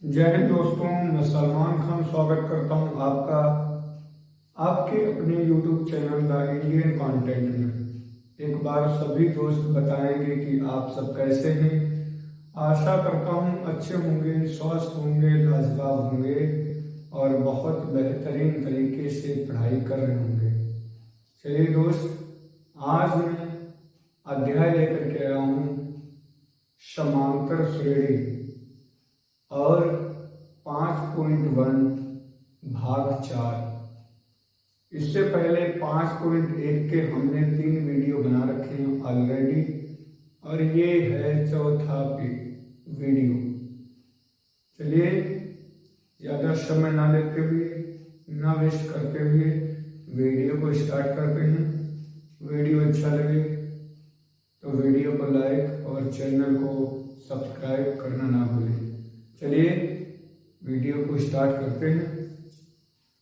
जय हिंद दोस्तों, मैं सलमान खान स्वागत करता हूं आपका आपके अपने YouTube channel the Indian content में। एक बार सभी दोस्त बताएंगे कि आप सब कैसे हैं। आशा करता हूं अच्छे होंगे, स्वस्थ होंगे, लाजवाब होंगे और बहुत बेहतरीन तरीके से पढ़ाई कर रहे होंगे। चलिए दोस्त, आज मैं अध्याय लेकर के आया हूँ समांतर श्रेणी और 5.1 भाग 4। इससे पहले 5.1 के हमने 3 वीडियो बना रखे हैं ऑलरेडी और ये है चौथा वीडियो। चलिए ज़्यादा समय ना लेते हुए, ना वेस्ट करते हुए वीडियो को स्टार्ट करते हैं। वीडियो अच्छा लगे तो वीडियो को लाइक और चैनल को सब्सक्राइब करना ना भूलें। चलिए वीडियो को स्टार्ट करते हैं।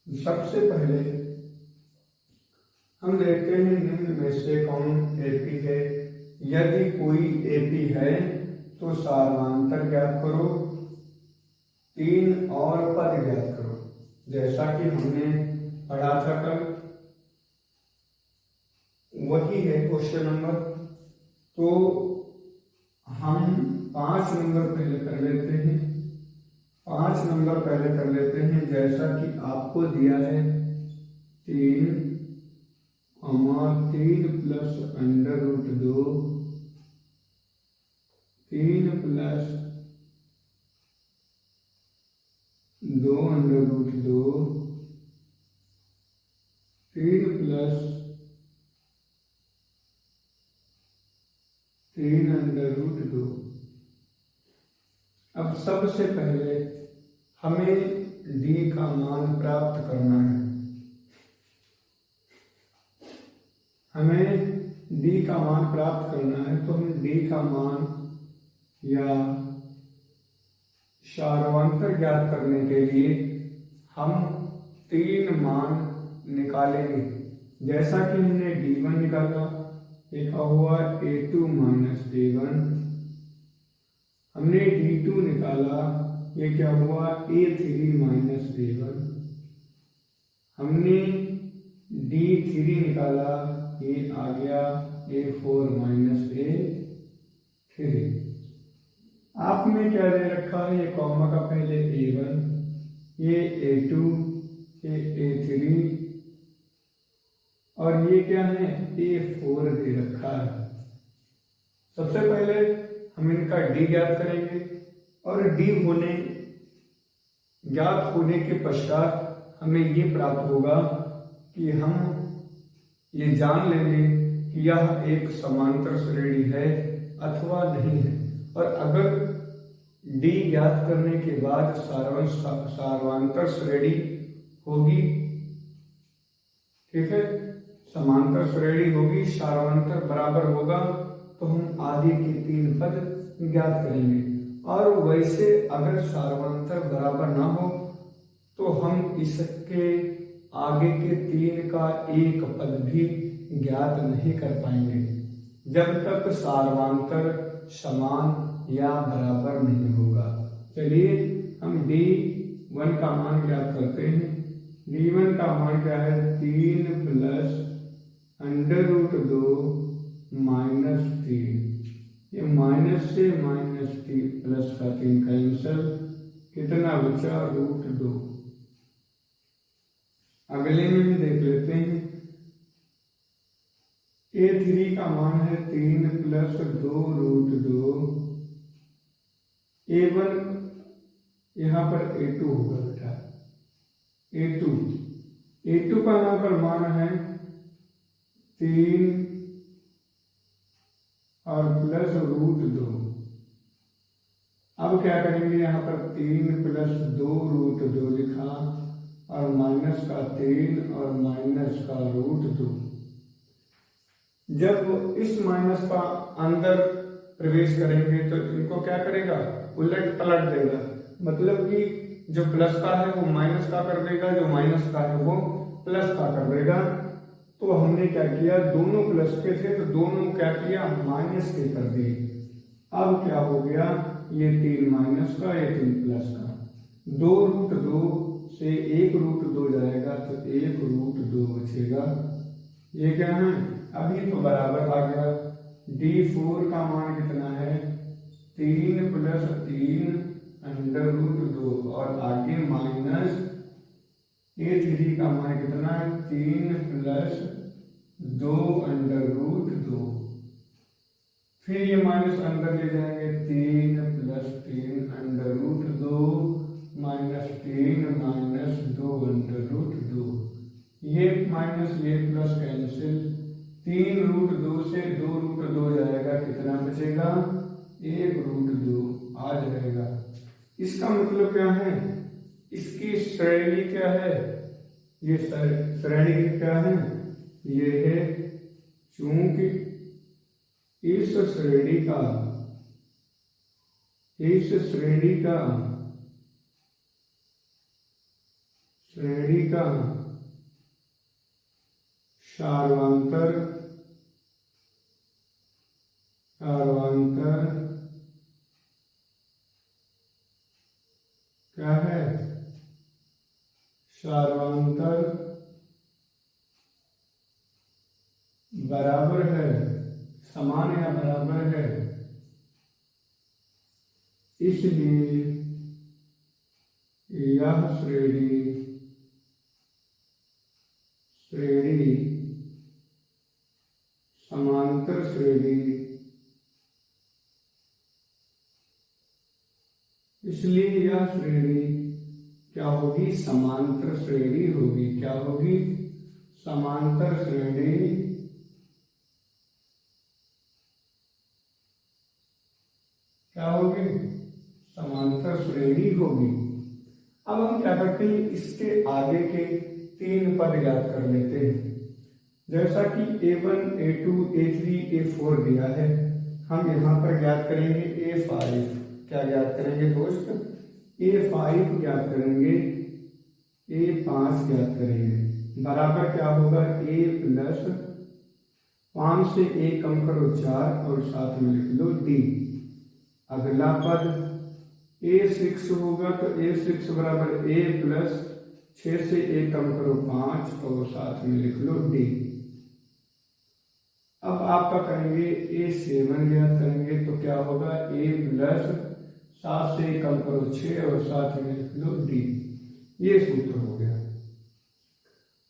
सबसे पहले हम देखते हैं निम्न में से कौन एपी है। यदि कोई एपी है तो सार्वधातुक ज्ञात करो, 3 और पद ज्ञात करो। जैसा कि हमने पढ़ा था कल, वही है क्वेश्चन नंबर। तो हम 5 नंबर पहले कर लेते हैं। 5 नंबर पहले कर लेते हैं। जैसा कि आपको दिया है 3 प्लस √2, 3 प्लस 2√2, 3 प्लस 3√2। अब सबसे पहले हमें d का मान प्राप्त करना है। हमें d का मान प्राप्त करना है तो हम d का मान या सार्वधातुक ज्ञात करने के लिए हम 3 मान निकालेंगे। जैसा कि हमने d1 निकाला, लिखा हुआ a2 माइनस a1। हमने d2 निकाला, ये क्या हुआ a3 माइनस a1। हमने d3 निकाला, ये आ गया a4 माइनस a3। आपने क्या दे रखा है, ये कॉमा का पहले a1, ये a2, ये a3 और ये क्या है a4 दे रखा है। सबसे पहले हम इनका d ज्ञात करेंगे और d ज्ञात होने के पश्चात हमें ये प्राप्त होगा कि हम ये जान लेंगे कि यह एक समांतर श्रेणी है अथवा नहीं है। और अगर d ज्ञात करने के बाद सार्वधातुक श्रेणी होगी, ठीक है, समांतर श्रेणी होगी, सार्वधातुक बराबर होगा तो हम आगे के 3 पद ज्ञात करेंगे। और वैसे अगर सार्वधातुक बराबर ना हो तो हम इसके आगे के 3 का एक पद भी ज्ञात नहीं कर पाएंगे जब तक सार्वधातुक समान या बराबर नहीं होगा। चलिए हम d1 का मान ज्ञात करते हैं। d1 का मान क्या है, 3 प्लस √2 माइनस 3। ये माइनस से -3 प्लस का 3 कैंसल, कितना बचा √2। अगले में भी देख लेते हैं। a3 का मान है 3 प्लस 2√2, a1 यहाँ पर a2 होगा बेटा, a2 का यहाँ पर मान है 3 और प्लस √2। अब क्या करेंगे, यहाँ पर 3 प्लस 2√2 लिखा और माइनस का 3 और माइनस का √2। जब इस माइनस का अंदर प्रवेश करेंगे तो इनको क्या करेगा, उलट पलट देगा। मतलब कि जो प्लस का है वो माइनस का कर देगा, जो माइनस का है वो प्लस का कर देगा। तो हमने क्या किया, दोनों प्लस के थे तो दोनों क्या किया, माइनस के कर दिए। अब क्या हो गया, ये 3 माइनस का, ये 3 प्लस का। 2√2 से 1√2 जाएगा तो 1√2 बचेगा। ये क्या है, अभी तो बराबर आ गया। D4 का मान कितना है, 3 + 3 √2 और आगे माइनस A3 का मान कितना है, 3 + 2 √2। फिर ये माइनस अंदर ले जाएंगे, 3 + 3 √2 -3 - 2 √2। ये माइनस ये प्लस कैंसिल, 3√2 से 2√2 जाएगा, कितना बचेगा, 1√2 आ जाएगा। इसका मतलब क्या है, इसकी श्रेणी क्या है, ये श्रेणी क्या है, ये है, चूंकि इस श्रेणी का सार्वंतर क्या है, सार्वंतर बराबर है, समान या बराबर है, इसलिए यह श्रेणी समांतर श्रेणी, इसलिए यह श्रेणी क्या होगी, समांतर श्रेणी होगी। क्या होगी, समांतर श्रेणी क्या होगी, समांतर श्रेणी होगी। अब हम क्या करते हैं, इसके आगे के 3 पद ज्ञात कर लेते हैं। जैसा कि A1 A2 A3 A4 दिया है, हम यहाँ पर ज्ञात करेंगे A5। क्या ज्ञात करेंगे दोस्त, A5 ज्ञात करेंगे, A5 ज्ञात करेंगे। बराबर क्या होगा, A + 5 से 1 कम करो 4 और साथ में लिख लो D। अगला पद A6 होगा तो A6 बराबर A + 6 से 1 कम करो 5 और साथ में लिख लो D। अब आपका करेंगे A7 ज्ञात करेंगे तो क्या होगा, A + 7 से 1 कम करो 6 और साथ में लिख लो D। ये सूत्र हो गया।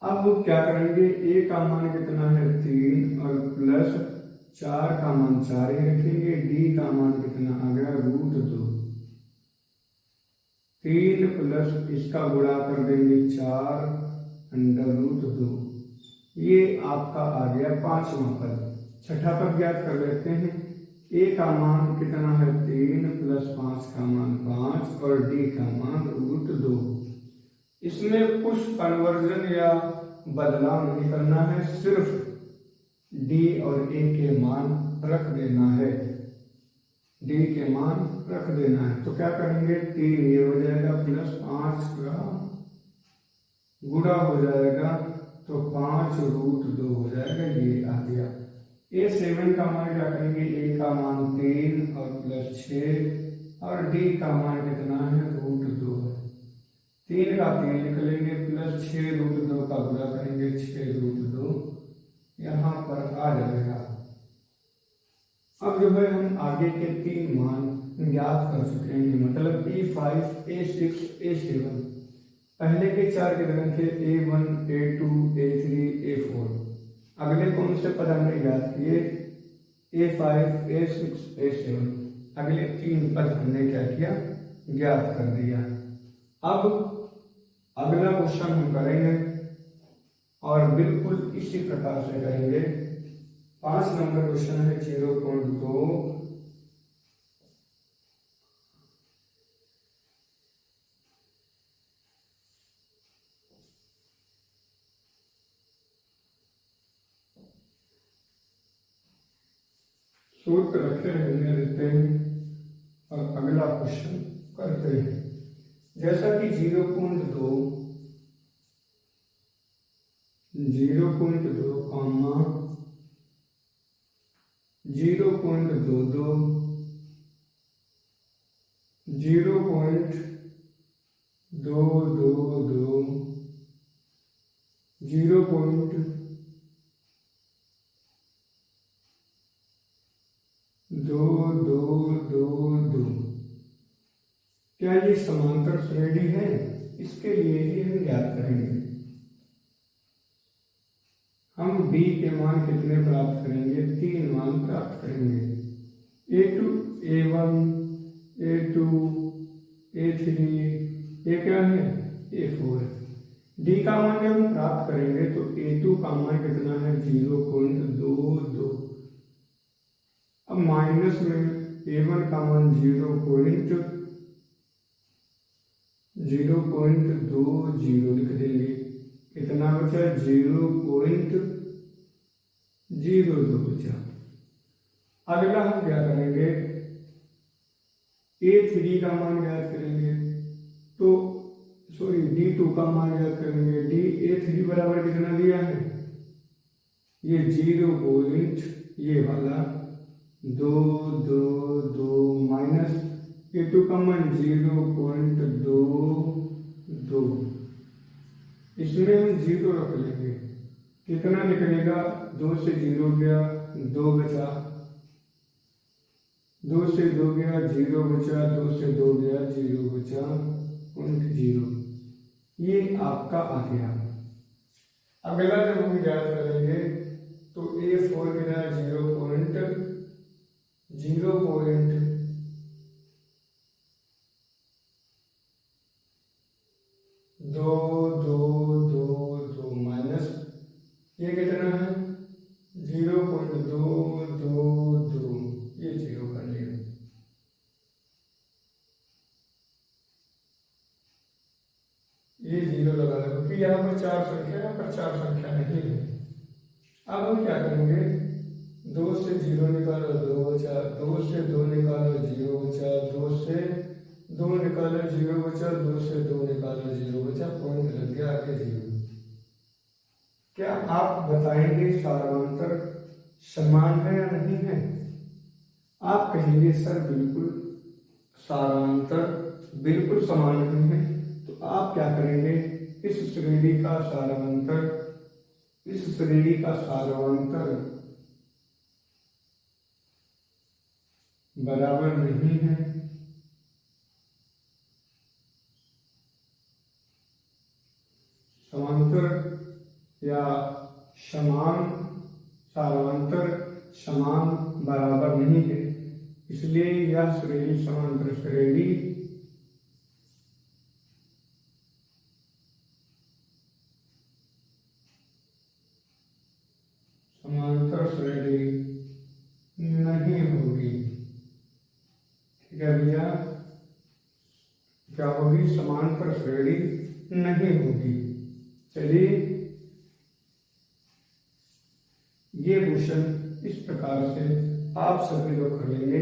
अब क्या करेंगे, A का मान कितना है, 3 और +4 का मान 4 ही रखेंगे। D का मान कितना आ गया, √2। 3 प्लस इसका गुणा कर देंगे 4 √2। ये आपका आ गया 5वां पद। छठा पद ज्ञात कर लेते हैं। A का मान कितना है, 3 + 5 का मान 5 और D का मान √2। इसमें कुछ कन्वर्जन या बदलाव नहीं करना है, सिर्फ D और A के मान रख देना है। D के मान रख देना है तो क्या करेंगे, 3 ये हो जाएगा +5 का गुणा हो जाएगा तो 5√2 हो जाएगा। ये आ गया। A7 का मान क्या करेंगे, A का मान 3 और +6 और D का मान कितना है, √2 है। 3 का 3 लिख लेंगे, +6√2 का गुणा करेंगे 6√2, यहाँ पर आ जाएगा। अब जो है हम आगे के 3 मान ज्ञात कर चुके हैं, मतलब A5 A6 A7। पहले के 4 कितने थे, A1 A2 A3 A4। अगले कौन से पद हमने ज्ञात किए, A5 A6 A7। अगले 3 पद हमने क्या किया, ज्ञात कर दिया। अब अगला क्वेश्चन हम करेंगे और बिल्कुल इसी प्रकार से करेंगे। 5 नंबर क्वेश्चन है 0.2। सूत्र रखे रहने देते हैं और अगला क्वेश्चन करते हैं। जैसा कि 0.2 कॉमा 0.22 0.33 2 2 2 0.2 2 2 2। क्या ये समांतर श्रेणी है? इसके लिए ही हम ज्ञात करेंगे। हम d के मान कितने प्राप्त करेंगे? 3 मान प्राप्त करेंगे। a2 a1 a2 a3 ये क्या है? a4। d का मान जब हम प्राप्त करेंगे तो a2 का मान कितना है? 0.22। अब माइनस में a1 का मान 0.20 लिख देंगे। कितना बचा? 0.02 बचा। अगला हम क्या करेंगे? a3 का मान ज्ञात करेंगे। तो सॉरी d2 का मान ज्ञात करेंगे। a3 बराबर कितना दिया है? ये 0. ये वाला 2 2 2 माइनस a2 का मान 0.22। इसमें हम 0 रख लेंगे। कितना निकलेगा? 2 से 0 गया, 2 बचा। 2 से 2 गया, 0 बचा। 2 से 2 गया, 0 बचा। 0.0 ये आपका आ गया। अगला जब हम ज्ञात करेंगे तो a4 कितना? 0.02 माइनस ये कितना है? 0.222। ये 0 कर लिया। ये 0 लगा दो क्योंकि यहाँ पर 4 संख्या, यहाँ पर 4 संख्या नहीं है। अब हम क्या करेंगे? 2 से 0 निकालो, 2 बचा। 2 से 2 निकालो, 0 बचा। 2 से 2 निकालो, 0 बचा। 2 से 2 निकालो, 0 बचा। पॉइंट लग गया, आगे 0। क्या आप बताएंगे सारांतर समान है या नहीं है? आप कहेंगे सर बिल्कुल सारांतर बिल्कुल समान नहीं है। तो आप क्या करेंगे? इस श्रेणी का सारांतर बराबर नहीं है। समांतर या सारांतर समान बराबर नहीं है, इसलिए यह श्रेणी समांतर श्रेणी नहीं होगी। ठीक है भैया, क्या होगी? समांतर श्रेणी नहीं होगी। चलिए ये क्वेश्चन इस प्रकार से आप सभी लोग कर लेंगे।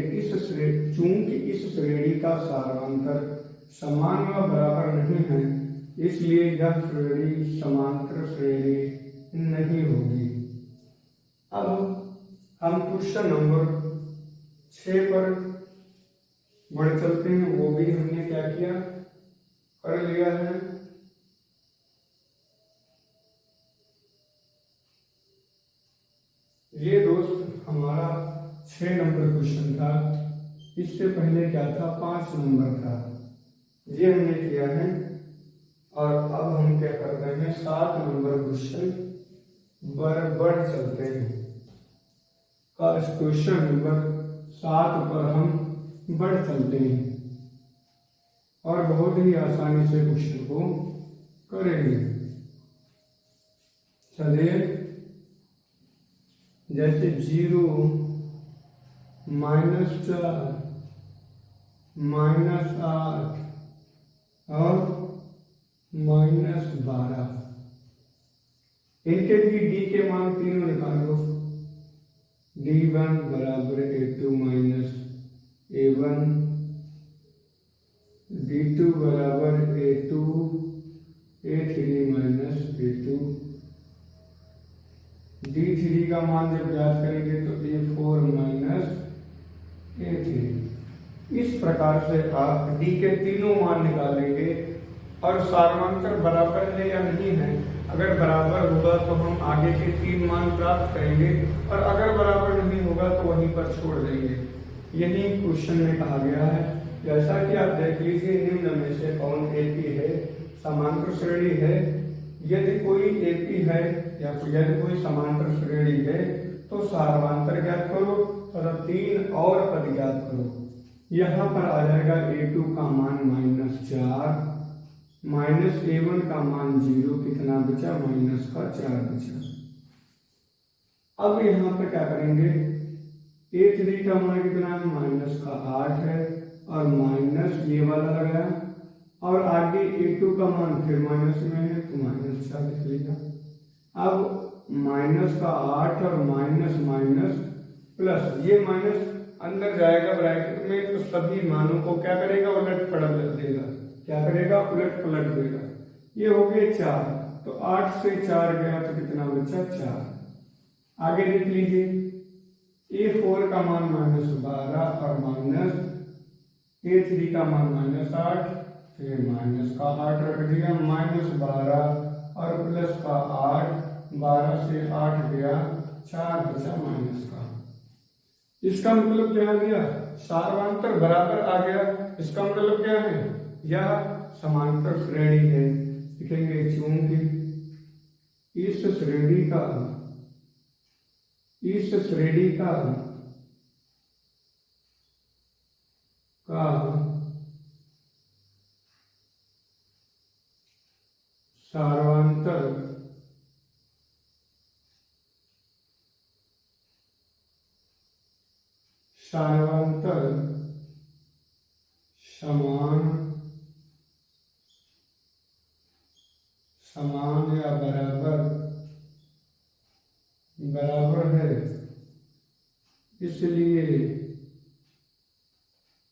चूंकि इस श्रेणी का सारांतर समान व बराबर नहीं है, इसलिए यह श्रेणी समांतर श्रेणी नहीं होगी। अब हम क्वेश्चन नंबर 6 पर बढ़ चलते हैं। वो भी हमने क्या किया? कर लिया है। ये दोस्त हमारा 6 नंबर क्वेश्चन था। इससे पहले क्या था? 5 नंबर था। ये हमने किया है। और अब हम क्या कर रहे हैं? 7 नंबर क्वेश्चन बढ़ चलते हैं। क्वेश्चन नंबर 7 पर हम बढ़ चलते हैं और बहुत ही आसानी से क्वेश्चन को करेंगे। चलिए, जैसे 0 -4 -8 और -12, इनके भी डी के मान तीनों निकालो। d1 बराबर a2 माइनस a1, d2 बराबर a2 a3 minus a2, d3 का मान जब ज्ञात करेंगे तो a4 माइनस a3। इस प्रकार से आप d के तीनों मान निकालेंगे और सारवांतर बराबर है या नहीं है। अगर बराबर होगा तो हम आगे के 3 मान प्राप्त करेंगे और अगर बराबर नहीं होगा तो वहीं पर छोड़ देंगे। यही क्वेश्चन में कहा गया है। जैसा कि आप देख लीजिए, निम्न में से कौन एपी है, समांतर श्रेणी है। यदि कोई एपी है या यदि कोई समांतर श्रेणी है तो सारवांतर ज्ञात करो तथा 3 और पद ज्ञात करो। यहाँ पर आ जाएगा a2 का मान -4, माइनस a1 का मान 0, कितना बचा, -4 बचा। अब यहाँ पर क्या करेंगे, a3 का मान कितना है, -8 है और माइनस ये वाला लगाया और आगे a2 का मान फिर माइनस में है तो -4 लिख लिया। अब -8 और माइनस प्लस, ये माइनस अंदर जाएगा ब्रैकेट में तो सभी मानों को क्या करेगा, उलट पलट देगा। क्या करेगा, उलट पलट देगा। ये हो गए 4, तो 8 से 4 गया तो कितना बचा, 4। आगे देख लीजिए, a4 का मान -12 और माइनस a3 का मान -8, फिर माइनस का 8 रख दिया, -12 और प्लस का 8, 12 से 8 गया, 4 बचा माइनस का। इसका मतलब क्या आ गया, सारवांतर बराबर आ गया। इसका मतलब क्या है, यह समांतर श्रेणी है। लिखेंगे चूंकि इस श्रेणी का सारवांतर समान या बराबर है, इसलिए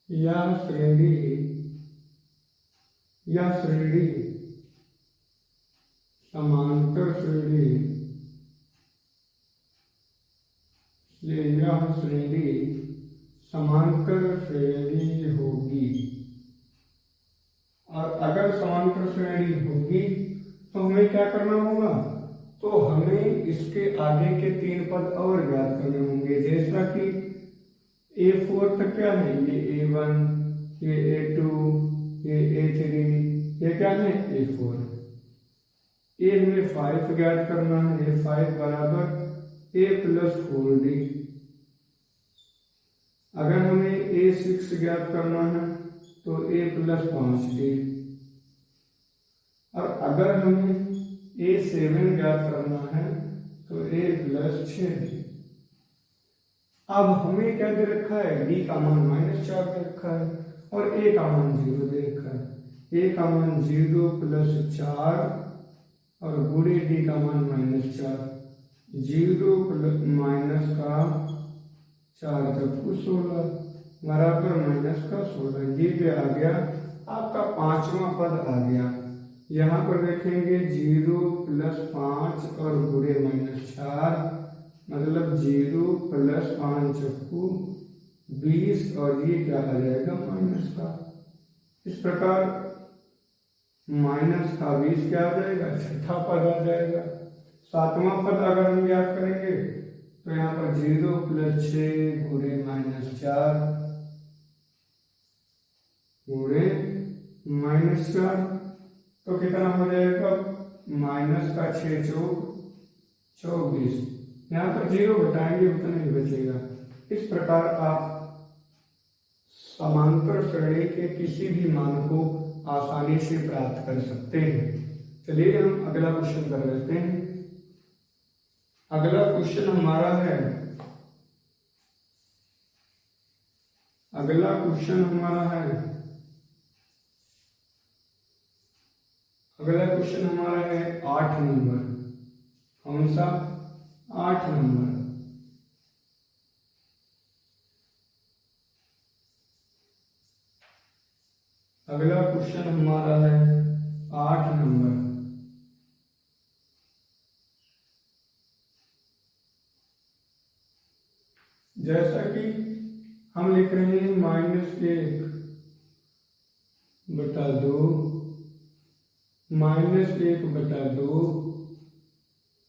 यह श्रेणी समांतर श्रेणी, इसलिए यह श्रेणी समांतर श्रेणी होगी। और अगर समांतर श्रेणी होगी तो हमें क्या करना होगा, तो हमें इसके आगे के 3 पद और ज्ञात करने होंगे। जैसा कि a4 तक क्या है, ये a1, ये a2, ये a3, ये क्या है, a4। a हमें 5 ज्ञात करना है, ये 5 बराबर a + 4d। अगर हमें a6 ज्ञात करना है तो a + 5d। और अगर हमें a7 ज्ञात करना है तो a + 6d। अब हमें क्या दे रखा है, d का मान -4 दे रखा है और a का मान 0 दे रखा है। a का मान 0 + 4 और गुणे d का मान -4, 0 माइनस का 4 तक 16 बराबर -16। ये पे आ गया आपका 5वां पद आ गया। यहाँ पर देखेंगे 0 + 5 और गुणे -4, मतलब 0 + 5 × 20 और ये क्या आ जाएगा, माइनस का। इस प्रकार -20 क्या आ जाएगा, 6ठा पद आ जाएगा। 7वां पद अगर हम याद करेंगे तो यहाँ पर 0 + 6 गुणे -4 गुणे -4 तो कितना हो जाएगा, -6 × 24। यहाँ पर 0 घटाएंगे उतना ही बचेगा। इस प्रकार आप समांतर श्रेणी के किसी भी मान को आसानी से प्राप्त कर सकते हैं। चलिए हम अगला क्वेश्चन कर लेते हैं। अगला क्वेश्चन हमारा है, है 8 नंबर। कौन सा, 8 नंबर। अगला क्वेश्चन हमारा है 8 नंबर। जैसा कि हम लिख रहे हैं -1/2 -1/2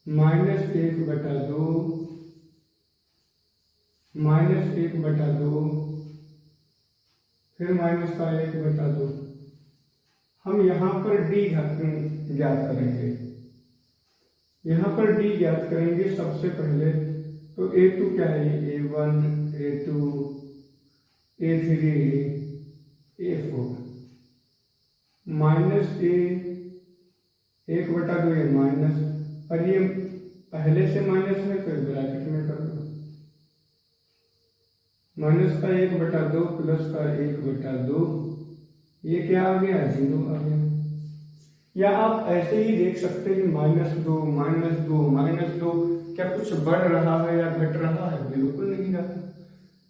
-1/2 -1/2 फिर -1/2। हम यहाँ पर d ज्ञात करेंगे। यहाँ पर d ज्ञात करेंगे सबसे पहले। तो a2 क्या है? a1 a2 a3 a4 minus a 1/2 ये माइनस, और ये पहले से माइनस है तो ब्रैकेट में कर दो। -1/2 प्लस का 1/2, ये क्या आ गया? 0 आ गया। या आप ऐसे ही देख सकते हैं -2 -2 क्या कुछ बढ़ रहा है या घट रहा है? बिल्कुल नहीं घटा।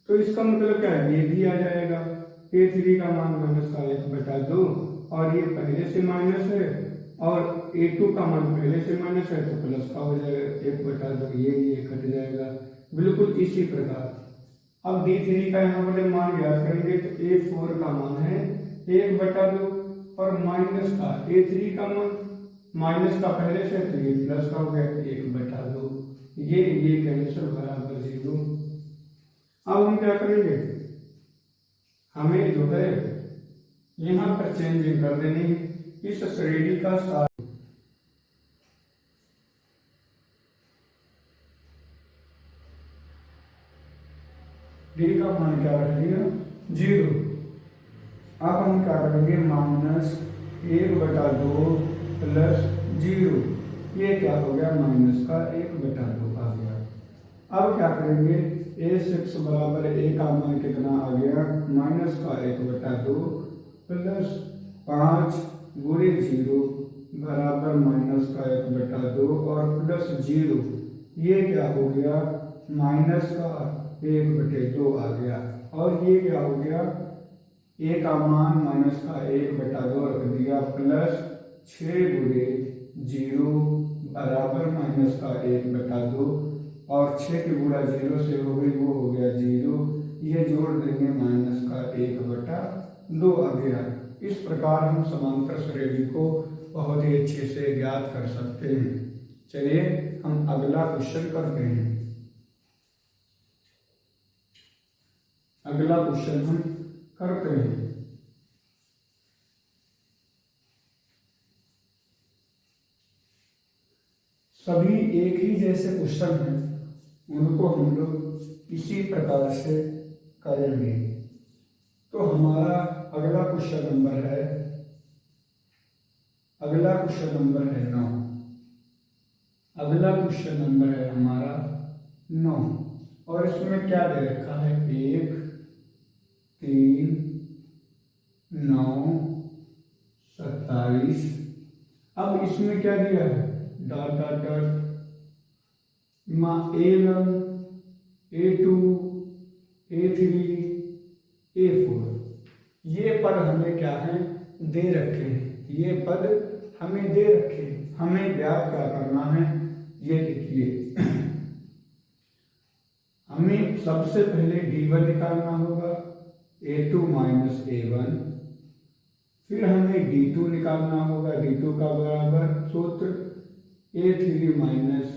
तो इसका मतलब क्या है? ये भी आ जाएगा। a3 का मान -1/2 और ये पहले से माइनस है, और a2 का मान पहले से माइनस है तो प्लस का हो जाएगा 1/2, ये कट जाएगा। बिल्कुल इसी प्रकार अब d3 का यहाँ पर मान ज्ञात करेंगे तो a4 का मान है 1/2 और माइनस का a3 का मान माइनस का पहले से तो ये प्लस का हो गया 1/2, ये कैंसिल बराबर 0। अब हम क्या करेंगे? हमें जो है यहाँ पर चेंजिंग कर देनी है इस श्रेणी का सार। d का मान क्या रख दिया? 0। अब हम क्या करेंगे? -1/2 प्लस 0, ये क्या हो गया? -1/2 आ गया। अब क्या करेंगे? a6 बराबर a का मान कितना आ गया? -1/2 प्लस 5 गुणे 0 बराबर -1/2 और प्लस 0, ये क्या हो गया? -1/2 आ गया। और ये क्या हो गया? a का मान -1/2 रख दिया प्लस 6 गुणे 0 बराबर -1/2, और 6 की गुणा 0 से हो गई, वो हो गया 0, ये जोड़ देंगे -1/2 आ गया। इस प्रकार हम समांतर श्रेणी को बहुत ही अच्छे से ज्ञात कर सकते हैं। चलिए हम अगला क्वेश्चन करते हैं। अगला क्वेश्चन हम करते हैं। सभी एक ही जैसे क्वेश्चन हैं, उनको हम लोग इसी प्रकार से करेंगे। तो हमारा अगला क्वेश्चन नंबर है 9। अगला क्वेश्चन नंबर है हमारा 9, और इसमें क्या दे रखा है? 1 3 9 27। अब इसमें क्या दिया है? Dot dot dot a1 a2 a3 a4, ये पद हमें क्या है? दे रखे हैं। ये पद हमें दे रखे हैं, हमें ज्ञात क्या करना है? ये देखिए हमें सबसे पहले d1 निकालना होगा, a2 माइनस a1, फिर हमें d2 निकालना होगा, d2 का बराबर सूत्र a3 माइनस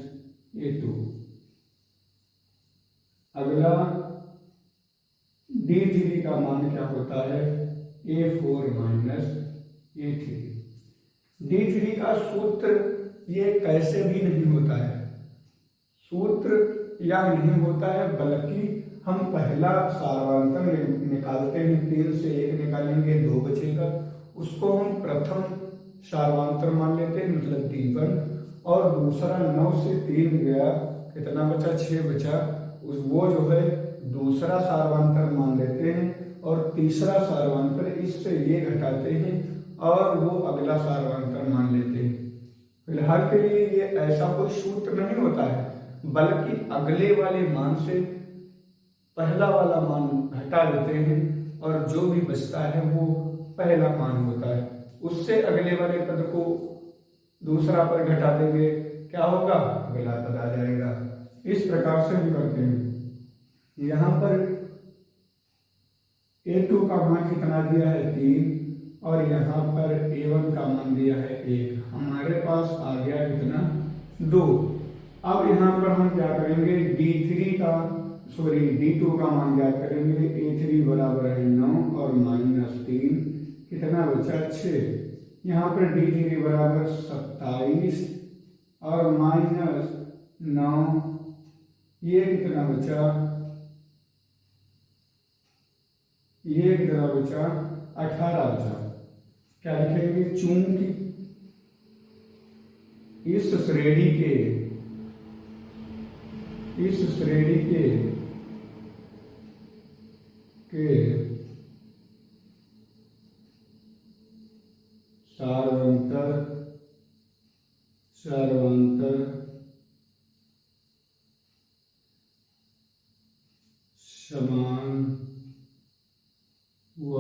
a2। अगला d3 का मान क्या होता है? a4 minus a3। d3 का सूत्र ये कैसे भी नहीं होता है, सूत्र या नहीं होता है, बल्कि हम पहला सारवांतर निकालते हैं। 3 से 1 निकालेंगे 2 बचेगा, उसको हम प्रथम सारवांतर मान लेते हैं, मतलब d1। और दूसरा 9 से 3 गया, कितना बचा? 6 बचा, वो जो है दूसरा सारवांतर मान लेते हैं, और तीसरा सारवांतर इससे ये घटाते हैं और वो अगला सारवांतर मान लेते हैं। फिलहाल के लिए ये ऐसा कोई सूत्र नहीं होता है, बल्कि अगले वाले मान से पहला वाला मान घटा देते हैं, और जो भी बचता है वो पहला मान होता है, उससे अगले वाले पद को दूसरा पद घटा देंगे, क्या होगा? अगला पद आ जाएगा। इस प्रकार से हम करते हैं। यहाँ पर a2 का मान कितना दिया है? 3, और यहाँ पर A1 का मान दिया है 1, हमारे पास आ गया कितना 2। अब यहाँ पर हम क्या करेंगे D2 का मान ज्ञात करेंगे। A3 बराबर है 9 और -3 कितना बचा 6। यहाँ पर D3 बराबर 27 और -9 ये कितना बचा, ये कितना बचा 18 बचा। क्या लिखेंगे, चूंकि इस श्रेणी के सार्वंतर समान व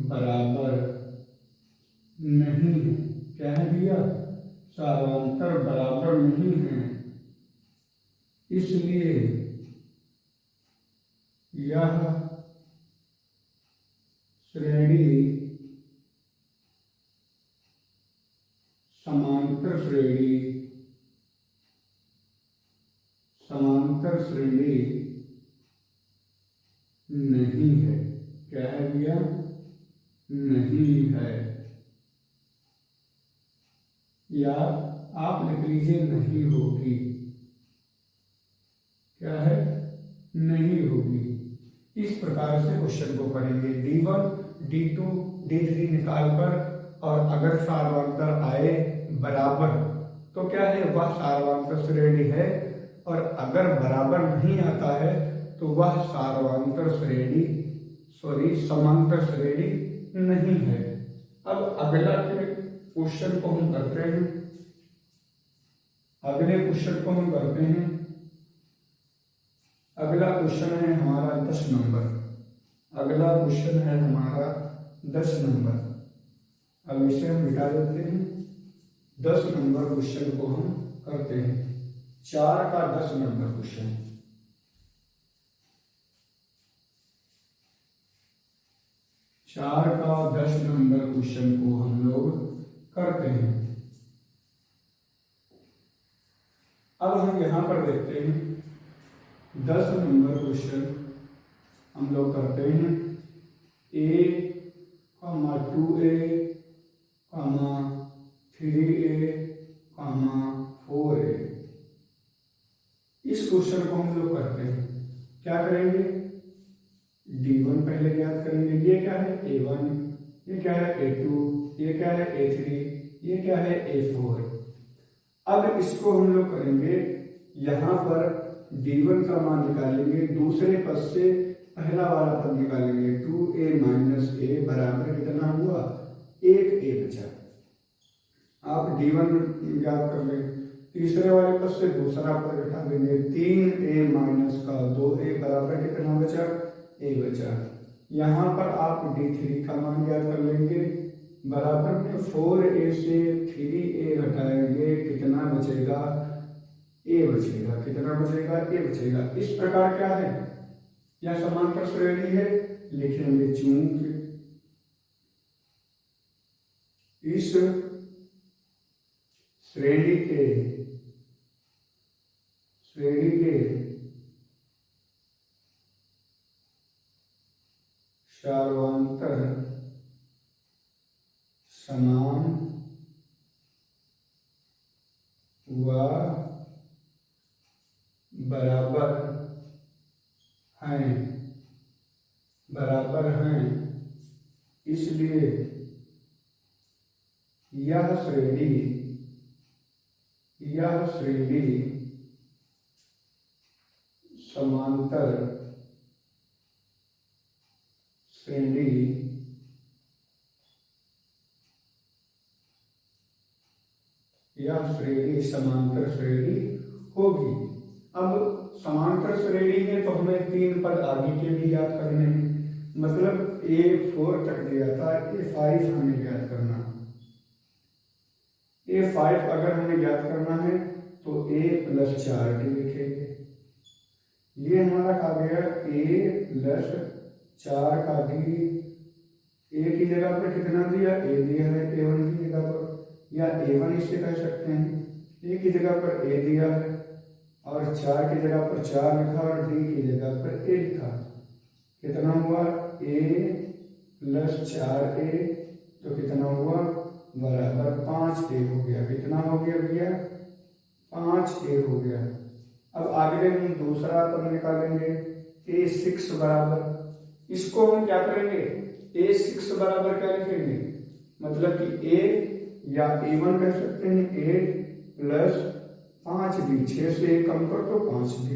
बराबर नहीं है। क्या है दिया, सार्वंतर बराबर नहीं है, इसलिए यह श्रेणी समांतर श्रेणी नहीं है। क्या है भैया, नहीं है, या आप लिख लीजिए नहीं होगी। क्या है, नहीं होगी। इस प्रकार से क्वेश्चन को करेंगे। D1, D2, D3 निकाल कर, और अगर सार्वंतर आए बराबर तो क्या है, वह सार्वंतर श्रेणी है, और अगर बराबर नहीं आता है तो वह समांतर श्रेणी नहीं है। अब अगला के क्वेश्चन को हम करते हैं। अगला क्वेश्चन है हमारा 10 नंबर। अब इसे हम मिटा देते हैं। 10 नंबर क्वेश्चन को हम करते हैं। 4 का 10 नंबर क्वेश्चन। 4 का 10 नंबर क्वेश्चन को हम लोग करते हैं। अब हम यहाँ पर देखते हैं 10 नंबर क्वेश्चन हम लोग करते हैं। A, 2A, 3A, 4A। इस क्वेश्चन को हम लोग करते हैं। क्या करेंगे, D1 पहले ज्ञात करेंगे। ये क्या है, A1, ये क्या है A2, ये क्या है A3, ये क्या है A4। अब इसको हम लोग करेंगे, यहाँ पर D1 का मान निकालेंगे, दूसरे पद से पहला वाला पद निकालेंगे। 2A माइनस A बराबर कितना हुआ, 1A बचा। आप D1 ज्ञात कर लें, तीसरे वाले पद से दूसरा पद घटा देंगे। 3A माइनस का 2A बराबर कितना बचा, A बचा। यहाँ पर आप D3 का मान ज्ञात कर लेंगे, बराबर में 4A से 3A घटाएंगे, कितना बचेगा, A बचेगा। कितना बचेगा, A बचेगा। इस प्रकार क्या है, यह समांतर श्रेणी है। लिखेंगे चूंकि इस श्रेणी के सार्वंतर समान व बराबर हैं, इसलिए यह श्रेणी समांतर श्रेणी समांतर श्रेणी होगी। अब समांतर श्रेणी है तो हमें 3 पद आगे के भी याद करने हैं। मतलब A4 तक दिया था, A5 हमें याद करना। A5 अगर हमें याद करना है तो A + 4D लिखेंगे। ये हमारा आ गया A + 4D ए की जगह पर कितना दिया, ए दिया है A1 की जगह पर, या A1 इसे कह सकते हैं। ए की जगह पर ए दिया है और 4 की जगह पर 4 लिखा और डी की जगह पर ए लिखा। कितना हुआ, ए प्लस 4A, तो कितना हुआ बराबर 5A हो गया। कितना हो गया भैया, 5A हो गया। अब आगे हम दूसरा पद निकालेंगे, A6 बराबर, इसको हम क्या करेंगे, A6 बराबर क्या लिखेंगे, मतलब कि A या A1 कह सकते हैं, A प्लस 5B, 6 से 1 कम कर तो 5B।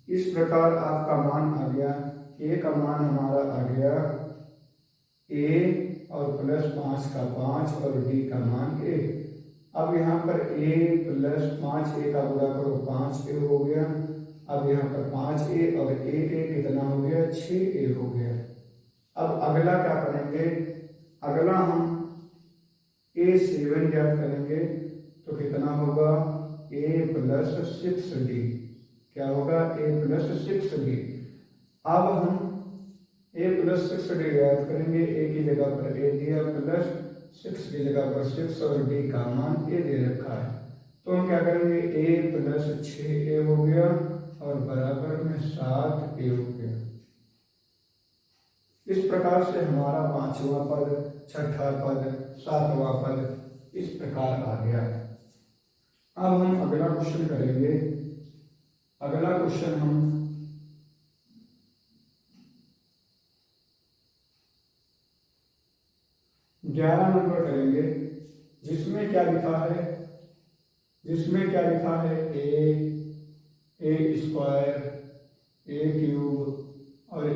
इस प्रकार आपका मान आ गया, A का मान हमारा आ गया A और प्लस 5 का 5 और D का मान A। अब यहाँ पर A प्लस 5A का गुणा करो 5A हो गया। अब यहाँ पर 5A और A कितना हो गया, 6A हो गया। अब अगला क्या करेंगे, अगला हम A7 ज्ञात करेंगे, तो कितना होगा A प्लस 6D, क्या होगा A प्लस 6D। अब हम A प्लस 6D ज्ञात करेंगे, A की जगह पर A दिया प्लस 6 की जगह पर 6 और D का मान A दे रखा है, तो हम क्या करेंगे A प्लस 6A हो गया और बराबर में 7A हो गया। इस प्रकार से हमारा 5वां पद, 6ठा पद, 7वां पद इस प्रकार आ गया। अब हम अगला क्वेश्चन करेंगे। अगला क्वेश्चन हम 11 नंबर करेंगे, जिसमें क्या लिखा है, जिसमें क्या लिखा है ए स्क्वायर, ए क्यूब और ए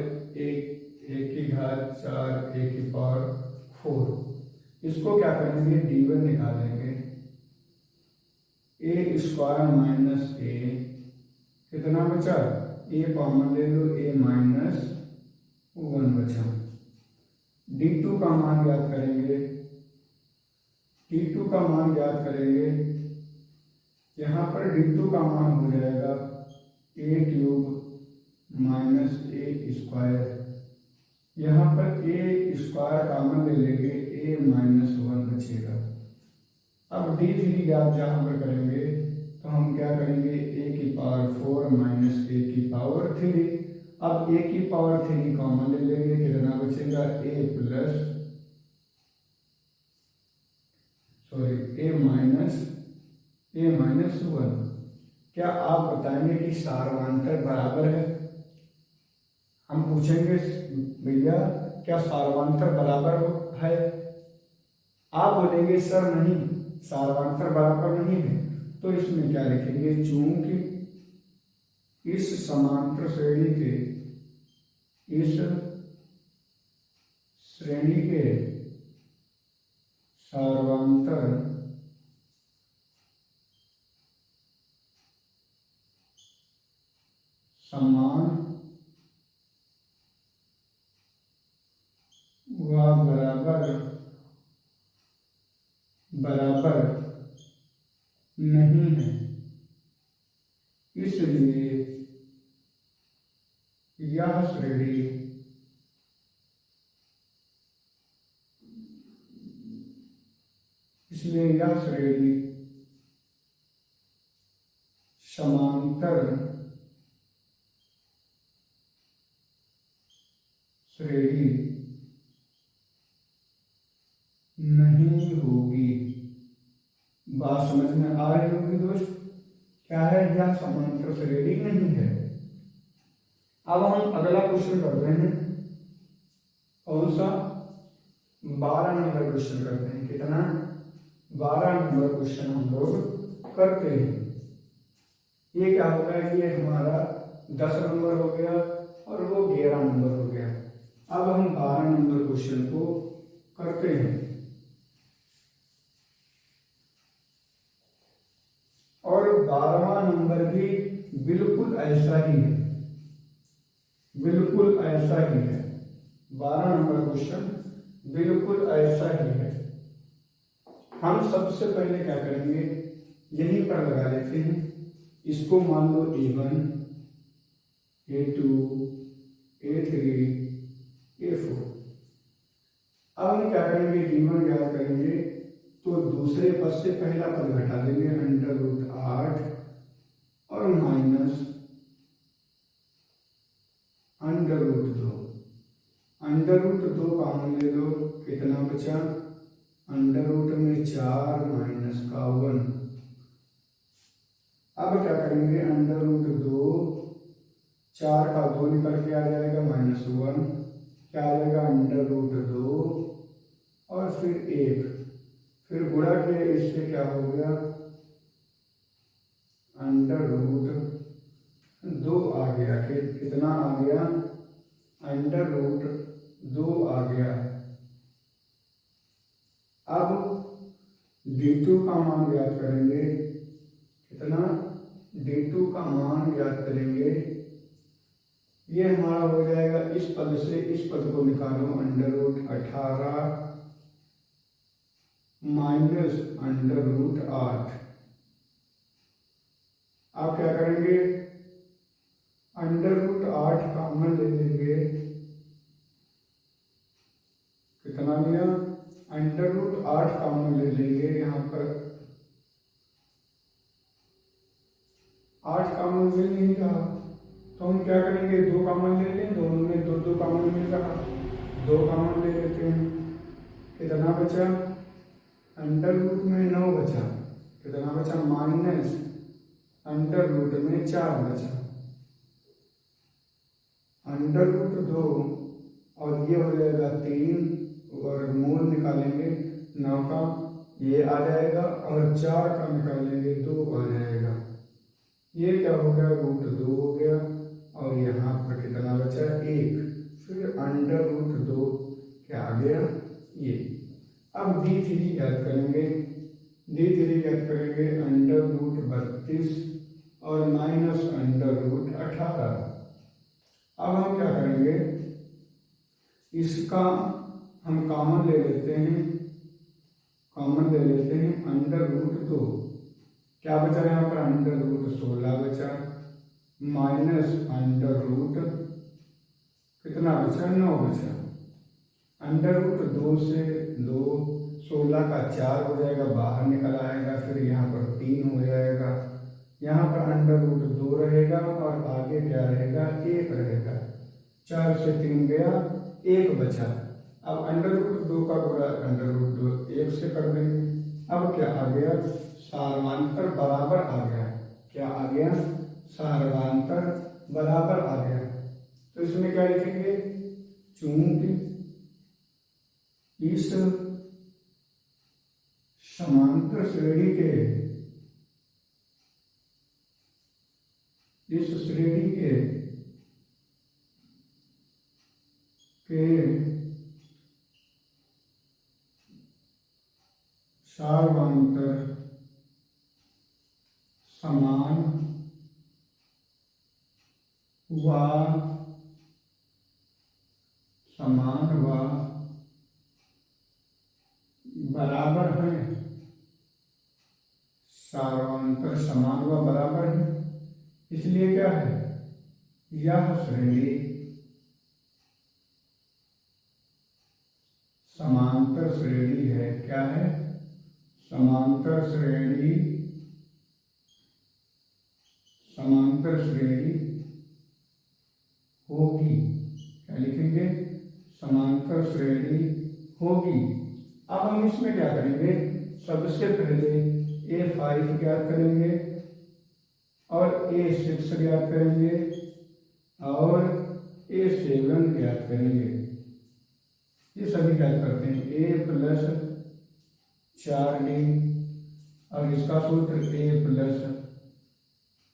की घात 4, ए की पावर 4। इसको क्या करेंगे, D1 निकालेंगे। ए स्क्वायर माइनस ए, कितना बचा, ए कॉमन ले लो, ए माइनस 1 बचा। D2 का मान ज्ञात करेंगे, D2 का मान ज्ञात करेंगे। यहाँ पर D2 का मान हो जाएगा ए क्यूब माइनस ए स्क्वायर। यहाँ पर ए स्क्वायर कॉमन ले लेंगे, ए माइनस 1 बचेगा। अब D3 ज्ञात जहाँ पर करेंगे, तो हम क्या करेंगे, ए की पावर 4 माइनस ए की पावर 3। अब ए की पावर 3 कॉमन ले लेंगे, कितना बचेगा, ए माइनस 1। क्या आप बताएंगे कि सार्वंतर बराबर है, हम पूछेंगे भैया क्या सार्वंतर बराबर है, आप बोलेंगे सर नहीं सार्वंतर बराबर नहीं है, तो इसमें क्या लिखेंगे, चूंकि इस समांतर श्रेणी के, इस श्रेणी के सार्वंतर समान व बराबर नहीं है, इसलिए यह श्रेणी समांतर श्रेणी नहीं होगी। बात समझ में आ रही होगी दोस्त, क्या है, यह समांतर श्रेणी नहीं है। अब हम अगला क्वेश्चन करते हैं, कौन सा, 12 नंबर क्वेश्चन करते हैं। कितना, 12 नंबर क्वेश्चन हम लोग करते हैं। ये क्या होगा, ये हमारा 10 नंबर हो गया और वो 11 नंबर हो गया। अब हम 12 नंबर क्वेश्चन को करते हैं और 12वां नंबर भी बिल्कुल ऐसा ही है, बिल्कुल ऐसा ही है। 12 नंबर क्वेश्चन बिल्कुल ऐसा ही है। हम सबसे पहले क्या करेंगे, यहीं पर लगा लेते हैं, इसको मान लो A1, A2, A3, A4। अब हम क्या करेंगे, d1 ज्ञात करेंगे तो दूसरे पद से पहला पद घटा देंगे, √8 और माइनस √2। √2 कॉमन ले लो, कितना बचा, √ में 4 माइनस का 1। अब क्या करेंगे, √2, 4 का 2 निकल के आ जाएगा, -1, क्या आ जाएगा, √2 और फिर 1, फिर गुणा के इससे क्या हो गया, √2 आ गया, कितना आ गया, √2 आ गया। अब d2 का मान ज्ञात करेंगे, कितना, d2 का मान ज्ञात करेंगे, ये हमारा हो जाएगा, इस पद से इस पद को निकालो, √18 माइनस √8। आप क्या करेंगे, √8 कॉमन ले लेंगे, कितना लिया, √8 कॉमन ले लेंगे, यहाँ पर 8 कॉमन मिल नहीं रहा, तो हम क्या करेंगे, 2 कॉमन ले लें, दोनों में 2 कॉमन मिल रहा, 2 कॉमन ले लेते हैं, कितना बचा, √ में 9 बचा, कितना बचा, माइनस √ में 4 बचा, √2 और ये हो जाएगा 3, और मूल निकालेंगे 9 का, ये आ जाएगा, और 4 का निकालेंगे 2 आ जाएगा, ये क्या हो गया, √2 हो गया, और यहाँ पर कितना बचा, 1, फिर √2 क्या आ गया, ये। अब d3 याद करेंगे, d3 याद करेंगे, √32 और माइनस √18। अब हम क्या करेंगे, इसका हम कॉमन ले लेते हैं, √2, क्या बचा यहाँ पर, √16 बचा, माइनस √ कितना बचा, 9 बचा, √2 से 2, 16 का 4 हो जाएगा, बाहर निकल आएगा, फिर यहाँ पर 3 हो जाएगा, यहाँ पर √2 रहेगा, और आगे क्या रहेगा, 1 रहेगा, 4 से 3 गया, 1 बचा। अब √2 का गुणा √2 1 से कर देंगे, अब क्या आ गया, सार्वांतर बराबर आ गया, क्या आ गया, सार्वांतर बराबर आ गया। तो इसमें क्या लिखेंगे, चूंकि इस समांतर श्रेणी के सार्वांतर समान व बराबर है, सार्वांतर समान व बराबर है, इसलिए क्या है, यह श्रेणी समांतर श्रेणी है, क्या है, समांतर श्रेणी होगी, क्या लिखेंगे, समांतर श्रेणी होगी। अब हम इसमें क्या करेंगे, सबसे पहले A5 ज्ञात करेंगे, और A6 ज्ञात करेंगे, और A7 ज्ञात करेंगे, ये सभी ज्ञात करते हैं, A + 4D, और इसका सूत्र A +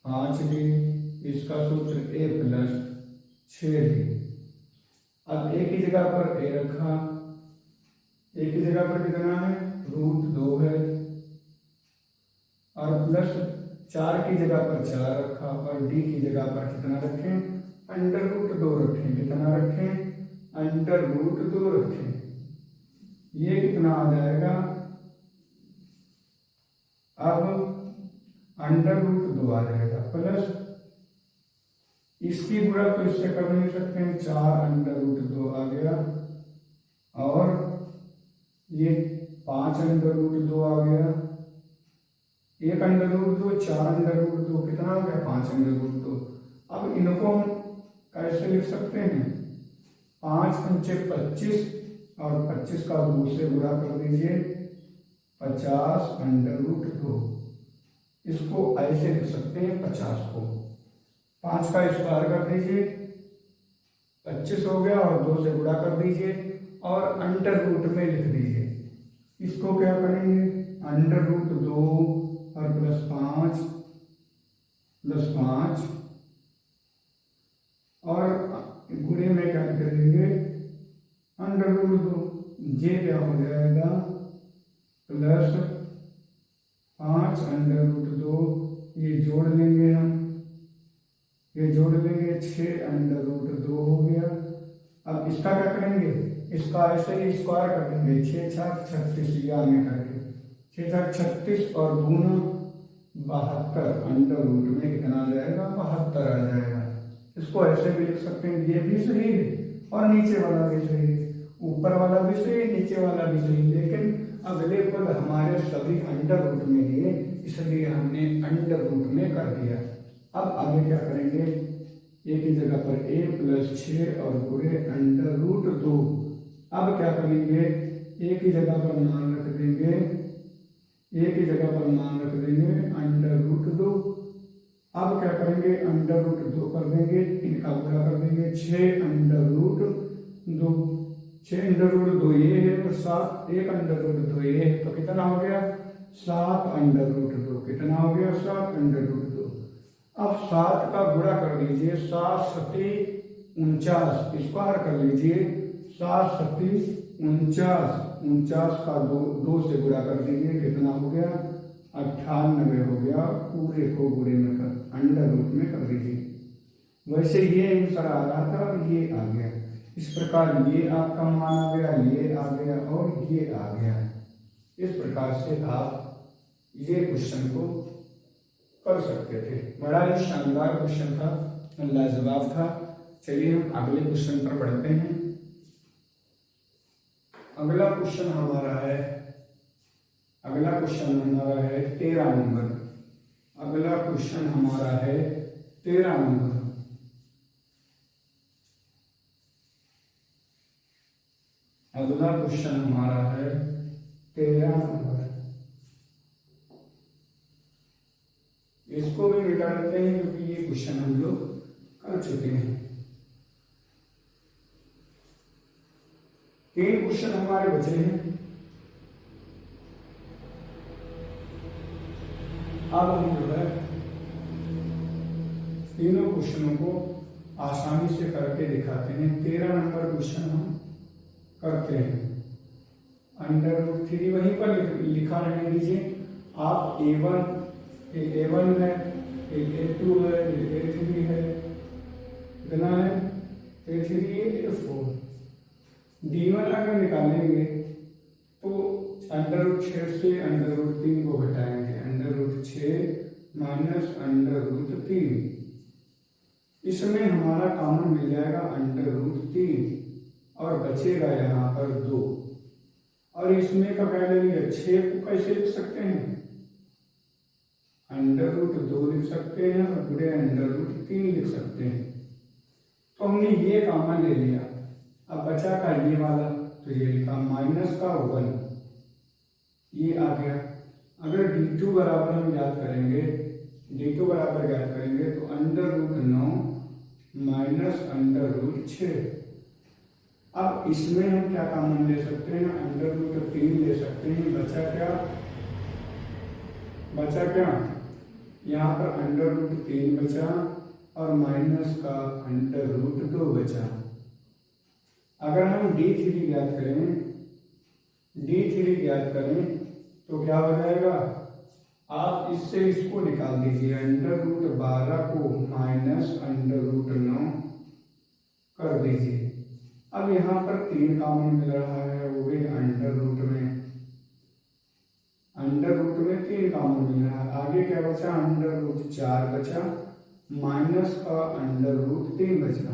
5D, इसका सूत्र A + 6D। अब एक ही जगह पर A रखा, एक ही जगह पर कितना है, √2 है, और +4 की जगह पर 4 रखा, और D की जगह पर कितना रखें, √2 रखें, कितना रखें, √2 रखें, ये कितना आ जाएगा, अब √2 आ जाएगा, प्लस इसकी गुणा तो इससे कर नहीं सकते हैं, 4 √2 आ गया, और ये 5√2 आ गया, 1√2, 4√2, कितना हो गया 5√2। अब इनको हम कैसे लिख सकते हैं, 5 पंचे 25 और 25 का 2 से गुणा कर दीजिए, 50√2। इसको ऐसे लिख सकते हैं, 50 को 5 का स्क्वायर कर दीजिए, 25 हो गया और 2 से गुणा कर दीजिए और अंडर रूट में लिख दीजिए। इसको क्या करेंगे, √2 और +5 और गुणे में क्या लिख देंगे, √2। ये क्या हो जाएगा, +5√2, ये जोड़ लेंगे हम, ये जोड़ लेंगे, 6√2 हो गया। अब इसका क्या करेंगे, इसका ऐसे ही स्क्वायर कर देंगे, 6 छक 36, या में करके 6 छक 36 और 2 72, अंडर रूट में कितना आ जाएगा, 72 आ जाएगा। इसको ऐसे भी लिख सकते हैं, ये भी सही है और नीचे वाला भी सही है, ऊपर वाला भी सही, नीचे वाला भी सही, लेकिन अगले पद हमारे सभी अंडर रूट में दिए, इसलिए हमने अंडर रूट में कर दिया। अब आगे क्या करेंगे, एक ही जगह पर a + 6 और पूरे √2। अब क्या करेंगे, एक ही जगह पर मान रख देंगे, एक ही जगह पर मान रख देंगे √2। अब क्या करेंगे, √2 कर देंगे, इनका पूरा कर देंगे, 6√2, 6√2 ये है और 7, 1√2 ये है, तो कितना हो गया, 7√2, कितना हो गया, 7√2। अब 7 का गुणा कर लीजिए, 7 सती 49, स्क्वायर कर लीजिए, 7 सती 49, 49 का 2 से गुणा कर दीजिए, कितना हो गया, 98 हो गया। पूरे को गुणे में कर अंडर रूट में कर दीजिए। वैसे ये आंसर आ रहा था और ये आ गया, इस प्रकार ये आपका मान आ गया, ये आ गया और ये आ गया। इस प्रकार से आप ये क्वेश्चन को कर सकते थे। बड़ा ही शानदार क्वेश्चन था, लाजवाब था। चलिए हम अगले क्वेश्चन पर बढ़ते हैं। अगला क्वेश्चन हमारा है 13 नंबर। अगला क्वेश्चन हमारा है 13 नंबर। अगला क्वेश्चन हमारा है 13 नंबर। इसको भी मिटा देते हैं क्योंकि ये क्वेश्चन हम लोग कर चुके हैं। 3 क्वेश्चन हमारे बचे हैं। अब हम जो है तीनों क्वेश्चनों को आसानी से करके दिखाते हैं। 13 नंबर क्वेश्चन हम करते हैं। √3 वहीं पर लिखा रहने दीजिए आप। A1 है, A2 है, A3 है, कितना है, A3 A4। D1 अगर निकालेंगे तो √6 से √3 को घटाएंगे, √6 माइनस √3। इसमें हमारा कॉमन मिल जाएगा √3 और बचेगा यहाँ पर 2। और इसमें का क्या ले लिया, 6 को कैसे लिख सकते हैं, √2 लिख सकते हैं और पूरे √3 लिख सकते हैं। तो हमने ये कॉमन ले लिया। अब बचा का ये वाला, तो ये लिखा -1, ये आ गया। अगर D2 बराबर हम याद करेंगे, D2 बराबर याद करेंगे तो √9 माइनस √6। अब इसमें हम क्या कॉमन ले सकते हैं, √3 ले सकते हैं। बचा क्या, यहाँ पर √3 बचा और माइनस का √2 बचा। अगर हम D3 याद करें तो क्या हो जाएगा, आप इससे इसको निकाल दीजिए, √12 को माइनस √9 कर दीजिए। अब यहाँ पर 3 कॉमन मिल रहा है, वो भी √में 3 कॉमन मिल रहा है। आगे क्या बचा, √4 बचा माइनस का √3 बचा।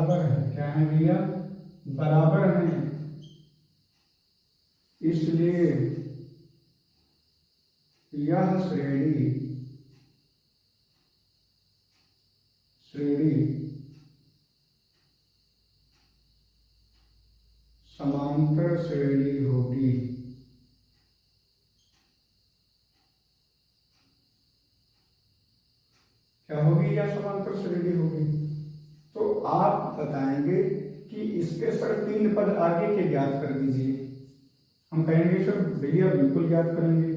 बराबर है। क्या है भैया? बराबर हैं। इसलिए यह श्रेणी समांतर श्रेणी होगी। क्या होगी? या समांतर श्रेणी होगी। तो आप बताएंगे कि इसके सर 3 पद आगे के ज्ञात कर दीजिए। हम कहेंगे सर भैया बिल्कुल ज्ञात करेंगे।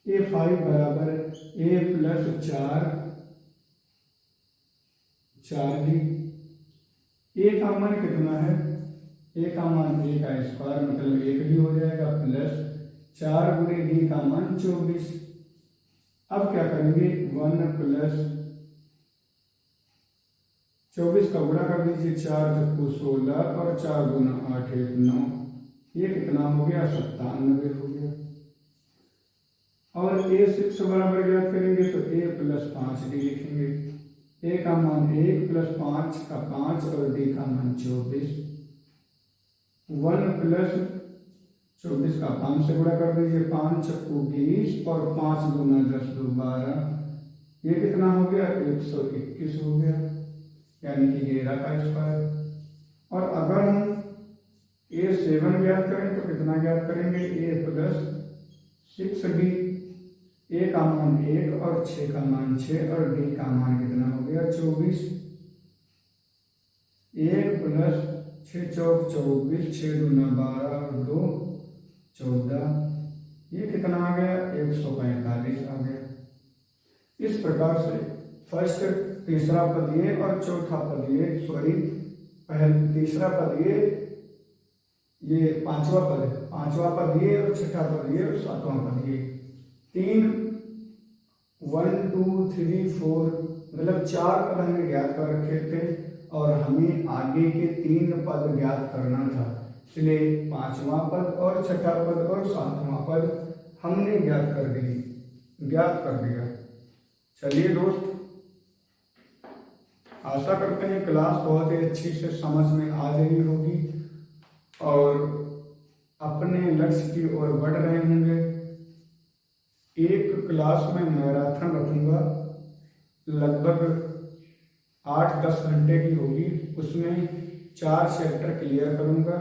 a5 बराबर a+4d। a का मान कितना है? a का मान a का स्क्वायर मतलब 1 ही हो जाएगा, प्लस 4 गुणे d का मान 24। अब क्या करेंगे? 1 प्लस 24 का गुणा कर दीजिए, 4 चक्कू 16 और 4 गुना 8 1 9। ये कितना हो गया? 97 हो गया। और a6 बराबर ज्ञात करेंगे तो a+5d लिखेंगे। a का मान 1 प्लस 5 का 5 और d का मान 24। 1 प्लस 24 का 5 से गुणा कर दीजिए, 5 चक्कू 20 और 5 गुना 10 2 12। ये कितना हो गया? 121 हो गया, यानी कि 13 का स्क्वायर। और अगर हम a7 ज्ञात करें तो कितना ज्ञात करेंगे? a+6d। a का मान 1 और 6 का मान 6 और d का मान कितना हो गया? 24। 1 प्लस 6 चौक 24, 6 दूना 12 और 2 14। ये कितना आ गया? 145 आ गया। इस प्रकार से फर्स्ट तीसरा पद ये और चौथा पद ये, सॉरी तीसरा पद ये पांचवा पद है, पांचवा पद ये और छठा पद ये और सातवां पद ये। 3 1 2 3 4 मतलब 4 पद हमने ज्ञात कर रखे थे और हमें आगे के 3 पद ज्ञात करना था। इसलिए पांचवा पद और छठा पद और सातवां पद हमने ज्ञात कर दिया। चलिए दोस्त, आशा करते हैं क्लास बहुत ही अच्छी से समझ में आ रही होगी और अपने लक्ष्य की ओर बढ़ रहे होंगे। एक क्लास में मैराथन रखूंगा, लगभग 8-10 घंटे की होगी। उसमें 4 चैप्टर क्लियर करूंगा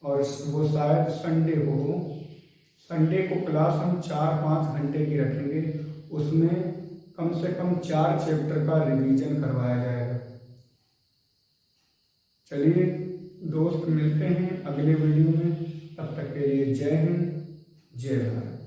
और वो शायद संडे हो। संडे को क्लास हम 4-5 घंटे की रखेंगे। उसमें कम से कम 4 चैप्टर का रिवीजन करवाया जाएगा। चलिए दोस्त, मिलते हैं अगले वीडियो में। तब तक के लिए जय हिंद, जय भारत।